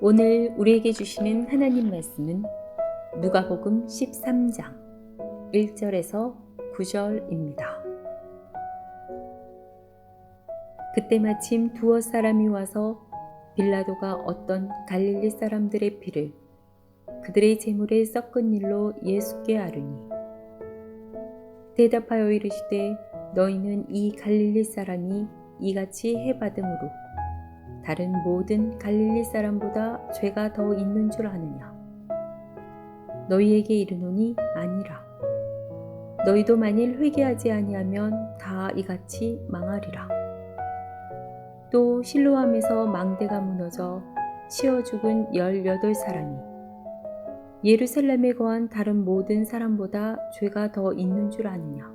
오늘 우리에게 주시는 하나님 말씀은 누가복음 13장 1절에서 9절입니다. 그때 마침 두어 사람이 와서 빌라도가 어떤 갈릴리 사람들의 피를 그들의 제물에 섞은 일로 예수께 아뢰니, 대답하여 이르시되 너희는 이 갈릴리 사람이 이같이 해받음으로 다른 모든 갈릴리 사람보다 죄가 더 있는 줄 아느냐? 너희에게 이르노니 아니라. 너희도 만일 회개하지 아니하면 다 이같이 망하리라. 또 실로암에서 망대가 무너져 치어 죽은 18사람이 예루살렘에 거한 다른 모든 사람보다 죄가 더 있는 줄 아느냐?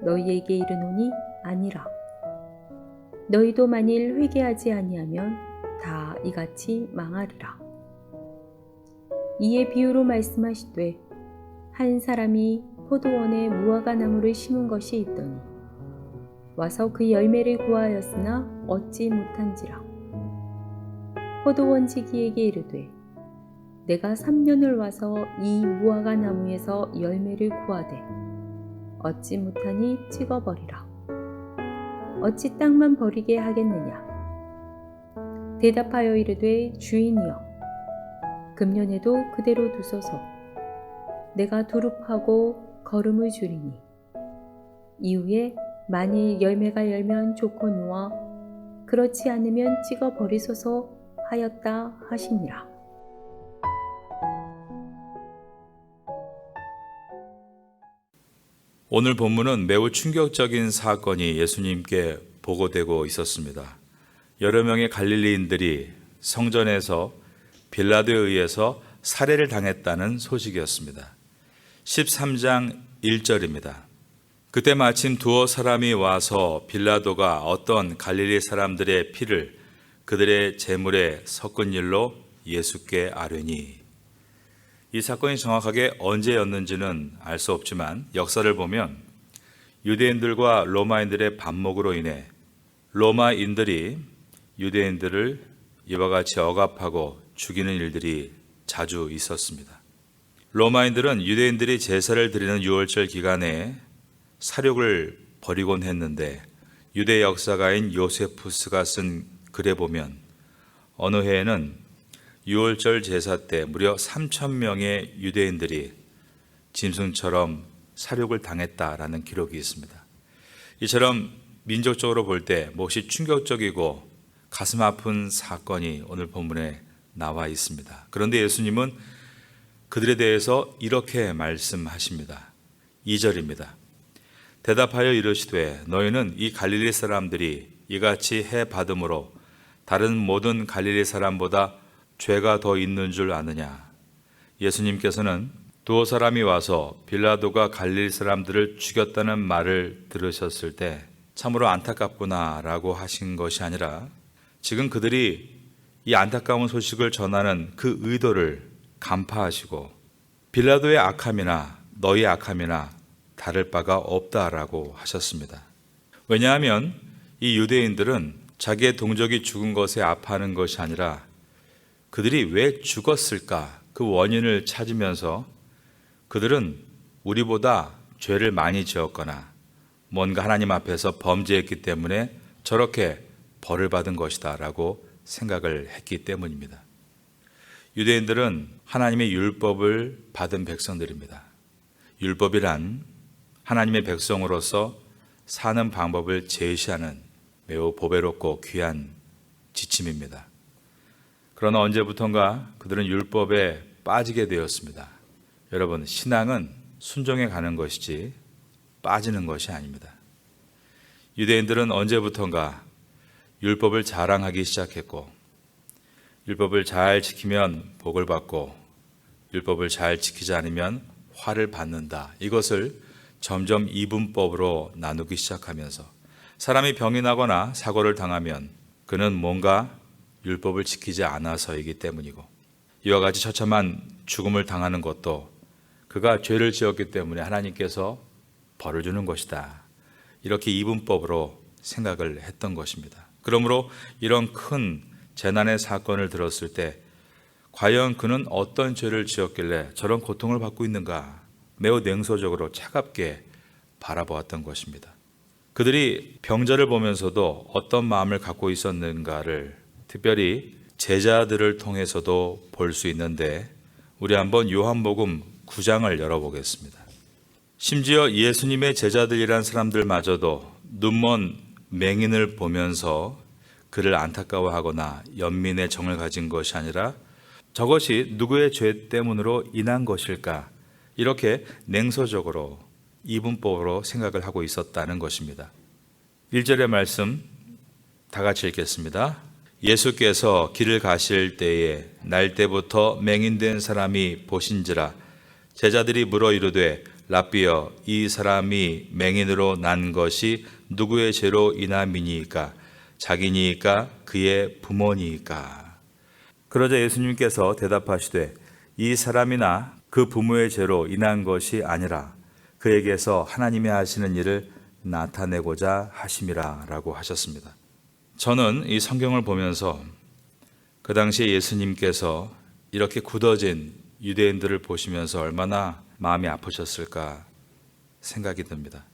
너희에게 이르노니 아니라. 너희도 만일 회개하지 아니하면 다 이같이 망하리라. 이에 비유로 말씀하시되, 한 사람이 포도원에 무화과 나무를 심은 것이 있더니 와서 그 열매를 구하였으나 얻지 못한지라. 포도원 지기에게 이르되, 내가 3년을 와서 이 무화과 나무에서 열매를 구하되 얻지 못하니 찍어버리라. 어찌 땅만 버리게 하겠느냐? 대답하여 이르되, 주인이여, 금년에도 그대로 두소서. 내가 두릅하고 거름을 주리니 이후에 만일 열매가 열면 좋거니와 그렇지 않으면 찍어 버리소서 하였다 하시니라. 오늘 본문은 매우 충격적인 사건이 예수님께 보고되고 있었습니다. 여러 명의 갈릴리인들이 성전에서 빌라도에 의해서 살해를 당했다는 소식이었습니다. 13장 1절입니다. 그때 마침 두어 사람이 와서 빌라도가 어떤 갈릴리 사람들의 피를 그들의 제물에 섞은 일로 예수께 아뢰니, 이 사건이 정확하게 언제였는지는 알 수 없지만 역사를 보면 유대인들과 로마인들의 반목으로 인해 로마인들이 유대인들을 이와 같이 억압하고 죽이는 일들이 자주 있었습니다. 로마인들은 유대인들이 제사를 드리는 유월절 기간에 살육을 벌이곤 했는데, 유대 역사가인 요세푸스가 쓴 글에 보면 어느 해에는 유월절 제사 때 무려 3,000명의 유대인들이 짐승처럼 살육을 당했다라는 기록이 있습니다. 이처럼 민족적으로 볼 때 몹시 충격적이고 가슴 아픈 사건이 오늘 본문에 나와 있습니다. 그런데 예수님은 그들에 대해서 이렇게 말씀하십니다. 2절입니다. 대답하여 이르시되 너희는 이 갈릴리 사람들이 이같이 해 받음으로 다른 모든 갈릴리 사람보다 죄가 더 있는 줄 아느냐? 예수님께서는 두어 사람이 와서 빌라도가 갈릴리 사람들을 죽였다는 말을 들으셨을 때 참으로 안타깝구나 라고 하신 것이 아니라, 지금 그들이 이 안타까운 소식을 전하는 그 의도를 간파하시고 빌라도의 악함이나 너희의 악함이나 다를 바가 없다라고 하셨습니다. 왜냐하면 이 유대인들은 자기의 동족이 죽은 것에 아파하는 것이 아니라 그들이 왜 죽었을까 그 원인을 찾으면서 그들은 우리보다 죄를 많이 지었거나 뭔가 하나님 앞에서 범죄했기 때문에 저렇게 벌을 받은 것이다 라고 생각을 했기 때문입니다. 유대인들은 하나님의 율법을 받은 백성들입니다. 율법이란 하나님의 백성으로서 사는 방법을 제시하는 매우 보배롭고 귀한 지침입니다. 그러나 언제부턴가 그들은 율법에 빠지게 되었습니다. 여러분, 신앙은 순종해 가는 것이지 빠지는 것이 아닙니다. 유대인들은 언제부턴가 율법을 자랑하기 시작했고, 율법을 잘 지키면 복을 받고 율법을 잘 지키지 않으면 화를 받는다, 이것을 점점 이분법으로 나누기 시작하면서 사람이 병이 나거나 사고를 당하면 그는 뭔가 율법을 지키지 않아서이기 때문이고, 이와 같이 처참한 죽음을 당하는 것도 그가 죄를 지었기 때문에 하나님께서 벌을 주는 것이다, 이렇게 이분법으로 생각을 했던 것입니다. 그러므로 이런 큰 재난의 사건을 들었을 때 과연 그는 어떤 죄를 지었길래 저런 고통을 받고 있는가 매우 냉소적으로 차갑게 바라보았던 것입니다. 그들이 병자를 보면서도 어떤 마음을 갖고 있었는가를 특별히 제자들을 통해서도 볼 수 있는데 우리 한번 요한복음 9장을 열어보겠습니다. 심지어 예수님의 제자들이란 사람들마저도 눈먼 맹인을 보면서 그를 안타까워하거나 연민의 정을 가진 것이 아니라 저것이 누구의 죄 때문으로 인한 것일까? 이렇게 냉소적으로 이분법으로 생각을 하고 있었다는 것입니다. 1절의 말씀 다 같이 읽겠습니다. 예수께서 길을 가실 때에 날 때부터 맹인된 사람이 보신지라 제자들이 물어 이르되 랍비여 이 사람이 맹인으로 난 것이 누구의 죄로 인함이니이까 자기니이까 그의 부모니이까. 그러자 예수님께서 대답하시되 이 사람이나 그 부모의 죄로 인한 것이 아니라 그에게서 하나님이 하시는 일을 나타내고자 하심이라 라고 하셨습니다. 저는 이 성경을 보면서 그 당시에 예수님께서 이렇게 굳어진 유대인들을 보시면서 얼마나 마음이 아프셨을까 생각이 듭니다.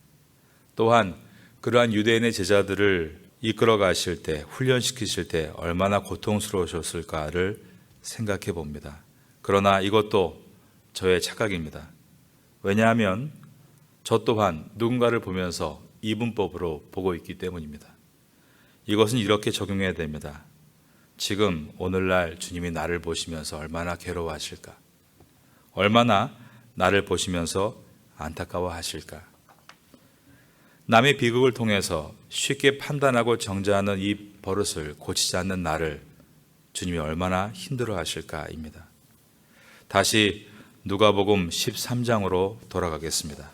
또한 그러한 유대인의 제자들을 이끌어 가실 때, 훈련시키실 때 얼마나 고통스러우셨을까를 생각해 봅니다. 그러나 이것도 저의 착각입니다. 왜냐하면 저 또한 누군가를 보면서 이분법으로 보고 있기 때문입니다. 이것은 이렇게 적용해야 됩니다. 지금 오늘날 주님이 나를 보시면서 얼마나 괴로워하실까? 얼마나 나를 보시면서 안타까워하실까? 남의 비극을 통해서 쉽게 판단하고 정죄하는 이 버릇을 고치지 않는 나를 주님이 얼마나 힘들어하실까입니다. 다시 누가복음 13장으로 돌아가겠습니다.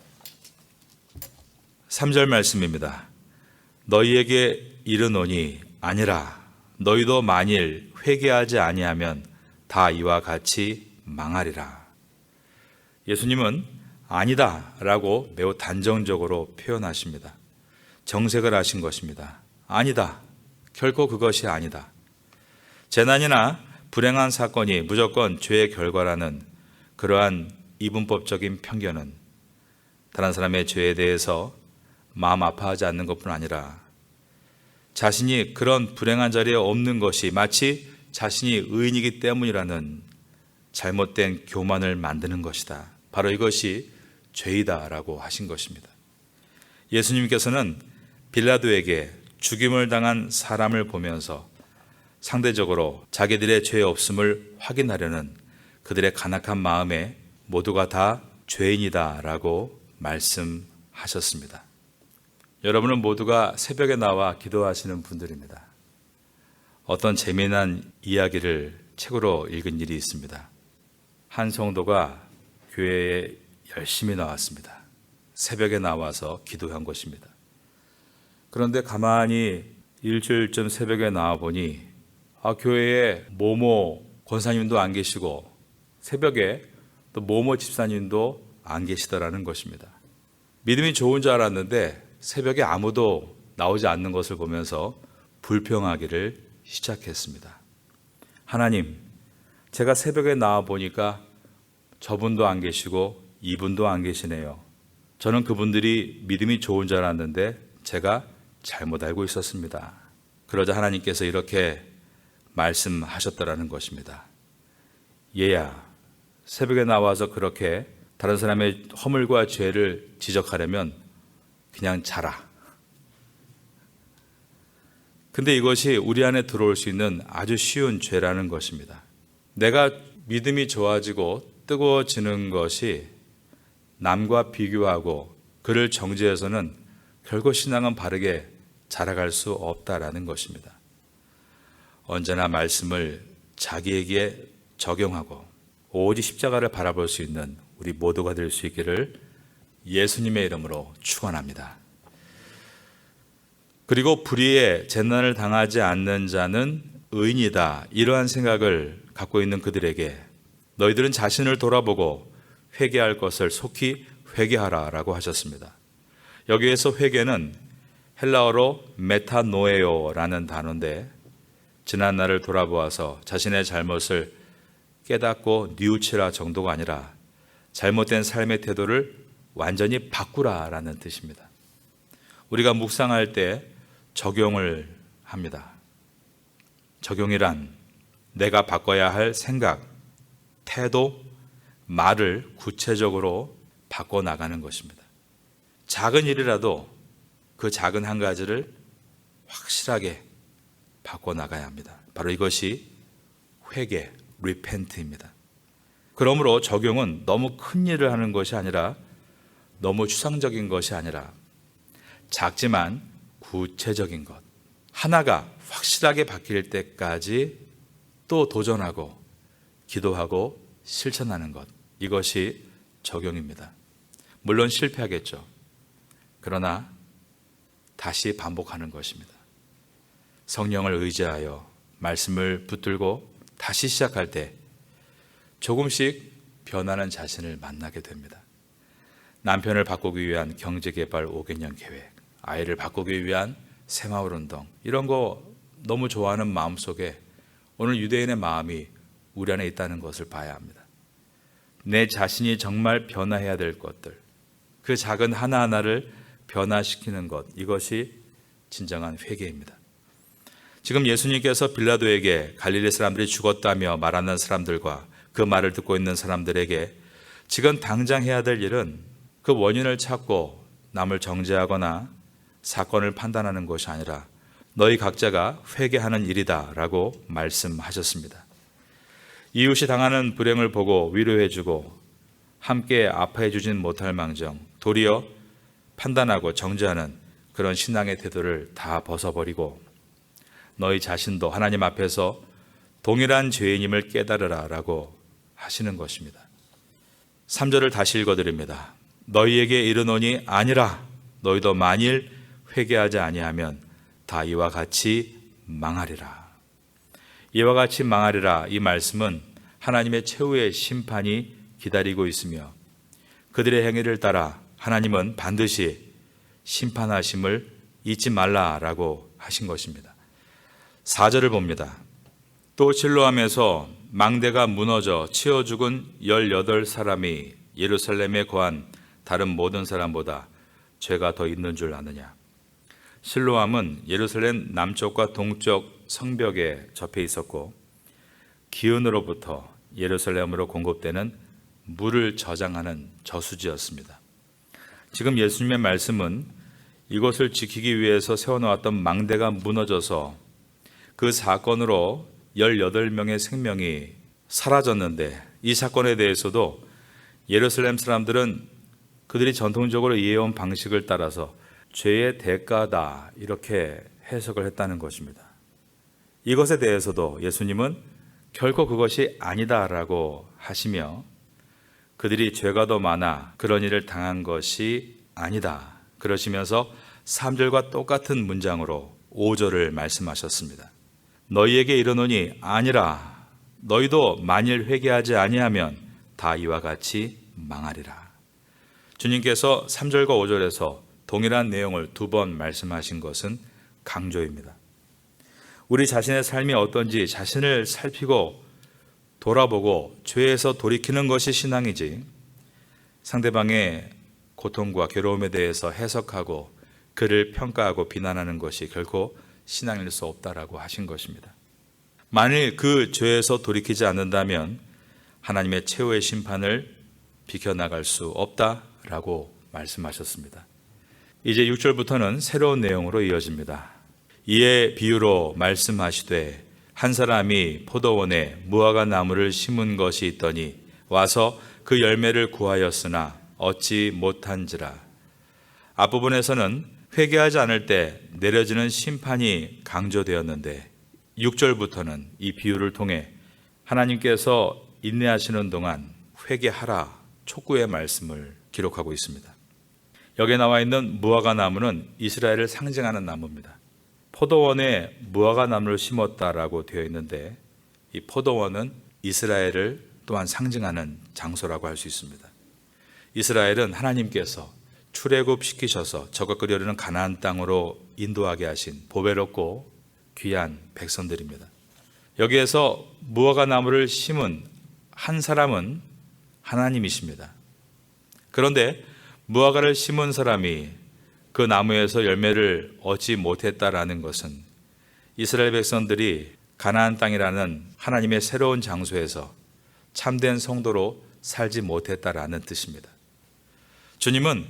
3절 말씀입니다. 너희에게 이르노니 아니라 너희도 만일 회개하지 아니하면 다 이와 같이 망하리라. 예수님은 아니다 라고 매우 단정적으로 표현하십니다. 정색을 하신 것입니다. 아니다. 결코 그것이 아니다. 재난이나 불행한 사건이 무조건 죄의 결과라는 그러한 이분법적인 편견은 다른 사람의 죄에 대해서 마음 아파하지 않는 것뿐 아니라 자신이 그런 불행한 자리에 없는 것이 마치 자신이 의인이기 때문이라는 잘못된 교만을 만드는 것이다. 바로 이것이 죄이다라고 하신 것입니다. 예수님께서는 빌라도에게 죽임을 당한 사람을 보면서 상대적으로 자기들의 죄 없음을 확인하려는 그들의 간악한 마음에 모두가 다 죄인이다라고 말씀하셨습니다. 여러분은 모두가 새벽에 나와 기도하시는 분들입니다. 어떤 재미난 이야기를 책으로 읽은 일이 있습니다. 한 성도가 교회에 열심히 나왔습니다. 새벽에 나와서 기도한 것입니다. 그런데 가만히 일주일쯤 새벽에 나와 보니 교회에 모모 권사님도 안 계시고 새벽에 또 모모 집사님도 안 계시더라는 것입니다. 믿음이 좋은 줄 알았는데 새벽에 아무도 나오지 않는 것을 보면서 불평하기를 시작했습니다. 하나님, 제가 새벽에 나와 보니까 저분도 안 계시고 이분도 안 계시네요. 저는 그분들이 믿음이 좋은 줄 알았는데 제가 잘못 알고 있었습니다. 그러자 하나님께서 이렇게 말씀하셨더라는 것입니다. 얘야, 새벽에 나와서 그렇게 다른 사람의 허물과 죄를 지적하려면 그냥 자라. 근데 이것이 우리 안에 들어올 수 있는 아주 쉬운 죄라는 것입니다. 내가 믿음이 좋아지고 뜨거워지는 것이 남과 비교하고 그를 정죄해서는 결코 신앙은 바르게 자라갈 수 없다라는 것입니다. 언제나 말씀을 자기에게 적용하고 오직 십자가를 바라볼 수 있는 우리 모두가 될 수 있기를 예수님의 이름으로 축원합니다. 그리고 불의에 재난을 당하지 않는 자는 의인이다. 이러한 생각을 갖고 있는 그들에게 너희들은 자신을 돌아보고 회개할 것을 속히 회개하라 라고 하셨습니다. 여기에서 회개는 헬라어로 메타노에오라는 단어인데 지난 날을 돌아보아서 자신의 잘못을 깨닫고 뉘우치라 정도가 아니라 잘못된 삶의 태도를 완전히 바꾸라라는 뜻입니다. 우리가 묵상할 때 적용을 합니다. 적용이란 내가 바꿔야 할 생각, 태도, 말을 구체적으로 바꿔나가는 것입니다. 작은 일이라도 그 작은 한 가지를 확실하게 바꿔나가야 합니다. 바로 이것이 회개, repent입니다. 그러므로 적용은 너무 큰 일을 하는 것이 아니라 너무 추상적인 것이 아니라 작지만 구체적인 것, 하나가 확실하게 바뀔 때까지 또 도전하고 기도하고 실천하는 것, 이것이 적용입니다. 물론 실패하겠죠. 그러나 다시 반복하는 것입니다. 성령을 의지하여 말씀을 붙들고 다시 시작할 때 조금씩 변하는 자신을 만나게 됩니다. 남편을 바꾸기 위한 경제개발 5개년 계획, 아이를 바꾸기 위한 새마을운동, 이런 거 너무 좋아하는 마음속에 오늘 유대인의 마음이 우리 안에 있다는 것을 봐야 합니다. 내 자신이 정말 변화해야 될 것들, 그 작은 하나하나를 변화시키는 것, 이것이 진정한 회개입니다. 지금 예수님께서 빌라도에게 갈릴리 사람들이 죽었다며 말하는 사람들과 그 말을 듣고 있는 사람들에게 지금 당장 해야 될 일은 그 원인을 찾고 남을 정죄하거나 사건을 판단하는 것이 아니라 너희 각자가 회개하는 일이다 라고 말씀하셨습니다. 이웃이 당하는 불행을 보고 위로해주고 함께 아파해주진 못할 망정 도리어 판단하고 정죄하는 그런 신앙의 태도를 다 벗어버리고 너희 자신도 하나님 앞에서 동일한 죄인임을 깨달으라 라고 하시는 것입니다. 3절을 다시 읽어드립니다. 너희에게 이르노니 아니라 너희도 만일 회개하지 아니하면 다 이와 같이 망하리라. 이와 같이 망하리라, 이 말씀은 하나님의 최후의 심판이 기다리고 있으며 그들의 행위를 따라 하나님은 반드시 심판하심을 잊지 말라라고 하신 것입니다. 4절을 봅니다. 또 실로암에서 망대가 무너져 치어 죽은 18사람이 예루살렘에 거한 다른 모든 사람보다 죄가 더 있는 줄 아느냐. 실로암은 예루살렘 남쪽과 동쪽 성벽에 접해 있었고 기은으로부터 예루살렘으로 공급되는 물을 저장하는 저수지였습니다. 지금 예수님의 말씀은 이것을 지키기 위해서 세워놓았던 망대가 무너져서 그 사건으로 18명의 생명이 사라졌는데, 이 사건에 대해서도 예루살렘 사람들은 그들이 전통적으로 이해해온 방식을 따라서 죄의 대가다 이렇게 해석을 했다는 것입니다. 이것에 대해서도 예수님은 결코 그것이 아니다라고 하시며 그들이 죄가 더 많아 그런 일을 당한 것이 아니다 그러시면서 3절과 똑같은 문장으로 5절을 말씀하셨습니다. 너희에게 이르노니 아니라 너희도 만일 회개하지 아니하면 다 이와 같이 망하리라. 주님께서 3절과 5절에서 동일한 내용을 2번 말씀하신 것은 강조입니다. 우리 자신의 삶이 어떤지 자신을 살피고 돌아보고 죄에서 돌이키는 것이 신앙이지, 상대방의 고통과 괴로움에 대해서 해석하고 그를 평가하고 비난하는 것이 결코 신앙일 수 없다라고 하신 것입니다. 만일 그 죄에서 돌이키지 않는다면 하나님의 최후의 심판을 비켜나갈 수 없다라고 말씀하셨습니다. 이제 6절부터는 새로운 내용으로 이어집니다. 이에 비유로 말씀하시되 한 사람이 포도원에 무화과 나무를 심은 것이 있더니 와서 그 열매를 구하였으나 얻지 못한지라. 앞부분에서는 회개하지 않을 때 내려지는 심판이 강조되었는데 6절부터는 이 비유를 통해 하나님께서 인내하시는 동안 회개하라 촉구의 말씀을 기록하고 있습니다. 여기에 나와 있는 무화과 나무는 이스라엘을 상징하는 나무입니다. 포도원에 무화과 나무를 심었다라고 되어 있는데 이 포도원은 이스라엘을 또한 상징하는 장소라고 할 수 있습니다. 이스라엘은 하나님께서 출애굽시키셔서 저것거리려는 가나안 땅으로 인도하게 하신 보배롭고 귀한 백성들입니다. 여기에서 무화과 나무를 심은 한 사람은 하나님이십니다. 그런데 무화과를 심은 사람이 그 나무에서 열매를 얻지 못했다라는 것은 이스라엘 백성들이 가나안 땅이라는 하나님의 새로운 장소에서 참된 성도로 살지 못했다라는 뜻입니다. 주님은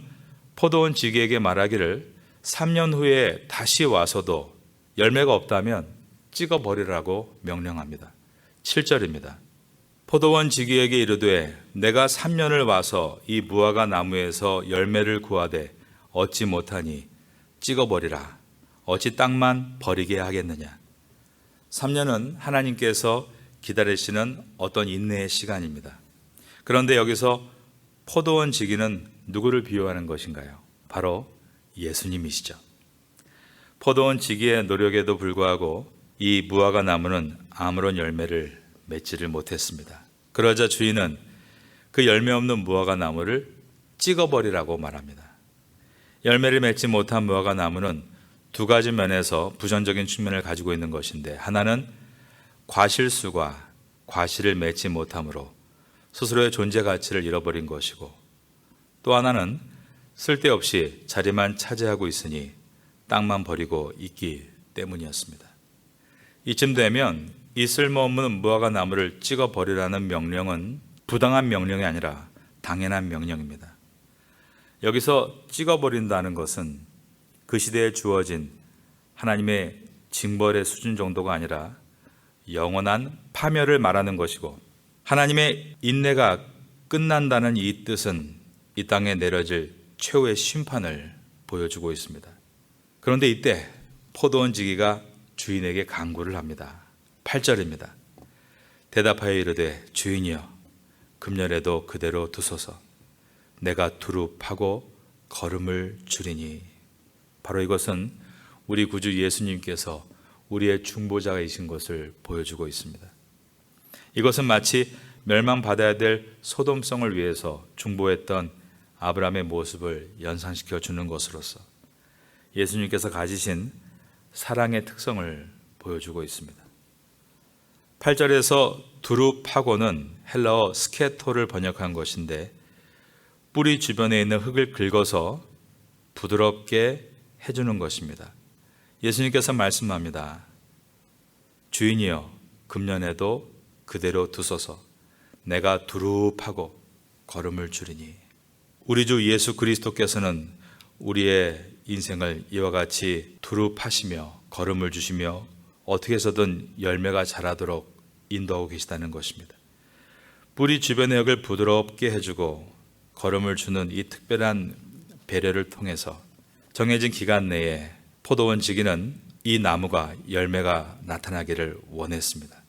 포도원 지기에게 말하기를 3년 후에 다시 와서도 열매가 없다면 찍어버리라고 명령합니다. 7절입니다. 포도원 지기에게 이르되 내가 3년을 와서 이 무화과 나무에서 열매를 구하되 얻지 못하니 찍어버리라. 어찌 땅만 버리게 하겠느냐. 3년은 하나님께서 기다리시는 어떤 인내의 시간입니다. 그런데 여기서 포도원 지기는 누구를 비유하는 것인가요? 바로 예수님이시죠. 포도원 지기의 노력에도 불구하고 이 무화과 나무는 아무런 열매를 맺지를 못했습니다. 그러자 주인은 그 열매 없는 무화과 나무를 찍어버리라고 말합니다. 열매를 맺지 못한 무화과 나무는 두 가지 면에서 부정적인 측면을 가지고 있는 것인데, 하나는 과실수가 과실을 맺지 못함으로 스스로의 존재 가치를 잃어버린 것이고, 또 하나는 쓸데없이 자리만 차지하고 있으니 땅만 버리고 있기 때문이었습니다. 이쯤 되면 이 쓸모없는 무화과 나무를 찍어버리라는 명령은 부당한 명령이 아니라 당연한 명령입니다. 여기서 찍어버린다는 것은 그 시대에 주어진 하나님의 징벌의 수준 정도가 아니라 영원한 파멸을 말하는 것이고, 하나님의 인내가 끝난다는 이 뜻은 이 땅에 내려질 최후의 심판을 보여주고 있습니다. 그런데 이때 포도원 지기가 주인에게 간구를 합니다. 8절입니다. 대답하여 이르되 주인이여 금년에도 그대로 두소서. 내가 두루 파고 거름을 줄이니. 바로 이것은 우리 구주 예수님께서 우리의 중보자이신 것을 보여주고 있습니다. 이것은 마치 멸망받아야 될 소돔성을 위해서 중보했던 아브라함의 모습을 연상시켜 주는 것으로서 예수님께서 가지신 사랑의 특성을 보여주고 있습니다. 8절에서 두루 파고는 헬라어 스케토를 번역한 것인데, 뿌리 주변에 있는 흙을 긁어서 부드럽게 해주는 것입니다. 예수님께서 말씀합니다. 주인이여 금년에도 그대로 두소서. 내가 두루 파고 거름을 줄이니. 우리 주 예수 그리스도께서는 우리의 인생을 이와 같이 두루 파시며 거름을 주시며 어떻게 해서든 열매가 자라도록 인도하고 계시다는 것입니다. 뿌리 주변의 흙을 부드럽게 해주고 거름을 주는 이 특별한 배려를 통해서 정해진 기간 내에 포도원 지기는 이 나무가 열매가 나타나기를 원했습니다.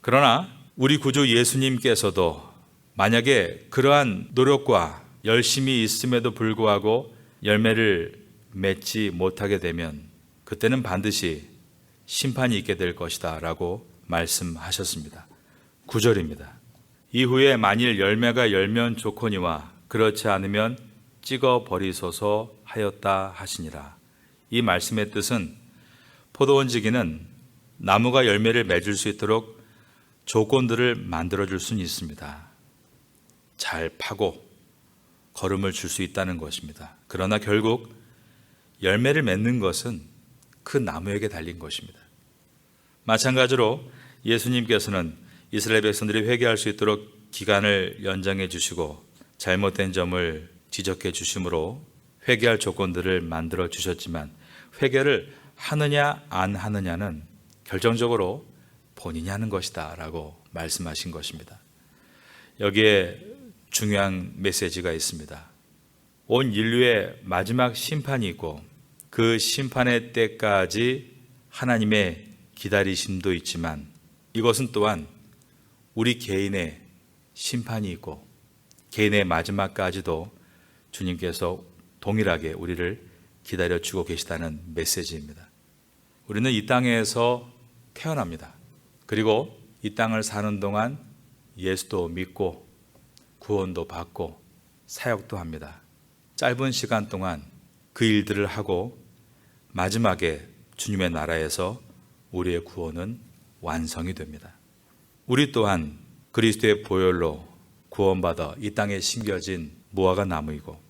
그러나 우리 구주 예수님께서도 만약에 그러한 노력과 열심이 있음에도 불구하고 열매를 맺지 못하게 되면 그때는 반드시 심판이 있게 될 것이다 라고 말씀하셨습니다. 9절입니다. 이후에 만일 열매가 열면 좋거니와 그렇지 않으면 찍어버리소서 하였다 하시니라. 이 말씀의 뜻은 포도원 지기는 나무가 열매를 맺을 수 있도록 조건들을 만들어줄 수는 있습니다. 잘 파고 거름을 줄 수 있다는 것입니다. 그러나 결국 열매를 맺는 것은 그 나무에게 달린 것입니다. 마찬가지로 예수님께서는 이스라엘 백성들이 회개할 수 있도록 기간을 연장해 주시고 잘못된 점을 지적해 주심으로 회개할 조건들을 만들어 주셨지만, 회개를 하느냐 안 하느냐는 결정적으로 본인이 하는 것이다 라고 말씀하신 것입니다. 여기에 중요한 메시지가 있습니다. 온 인류의 마지막 심판이 있고 그 심판의 때까지 하나님의 기다리심도 있지만, 이것은 또한 우리 개인의 심판이 있고 개인의 마지막까지도 주님께서 동일하게 우리를 기다려주고 계시다는 메시지입니다. 우리는 이 땅에서 태어납니다. 그리고 이 땅을 사는 동안 예수도 믿고 구원도 받고 사역도 합니다. 짧은 시간 동안 그 일들을 하고 마지막에 주님의 나라에서 우리의 구원은 완성이 됩니다. 우리 또한 그리스도의 보혈로 구원받아 이 땅에 심겨진 무화과 나무이고,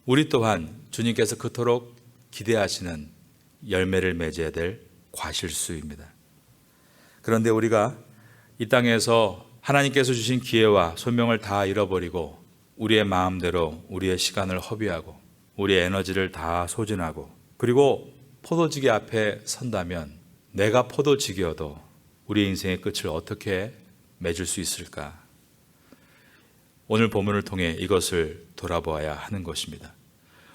우리 또한 주님께서 그토록 기대하시는 열매를 맺어야 될 과실수입니다. 그런데 우리가 이 땅에서 하나님께서 주신 기회와 소명을 다 잃어버리고 우리의 마음대로 우리의 시간을 허비하고 우리의 에너지를 다 소진하고, 그리고 포도지기 앞에 선다면 내가 포도지기여도 우리 인생의 끝을 어떻게 맺을 수 있을까? 오늘 본문을 통해 이것을 돌아보아야 하는 것입니다.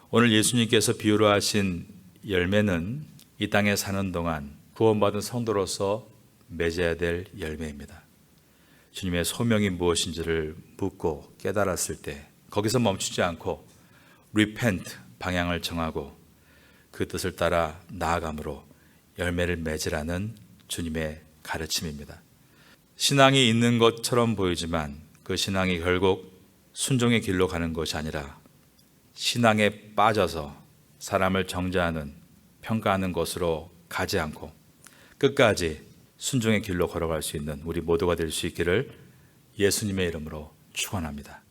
오늘 예수님께서 비유로 하신 열매는 이 땅에 사는 동안 구원받은 성도로서 맺어야 될 열매입니다. 주님의 소명이 무엇인지를 묻고 깨달았을 때 거기서 멈추지 않고 repent 방향을 정하고 그 뜻을 따라 나아감으로 열매를 맺으라는 주님의 가르침입니다. 신앙이 있는 것처럼 보이지만 그 신앙이 결국 순종의 길로 가는 것이 아니라 신앙에 빠져서 사람을 정죄하는, 평가하는 것으로 가지 않고 끝까지 순종의 길로 걸어갈 수 있는 우리 모두가 될 수 있기를 예수님의 이름으로 축원합니다.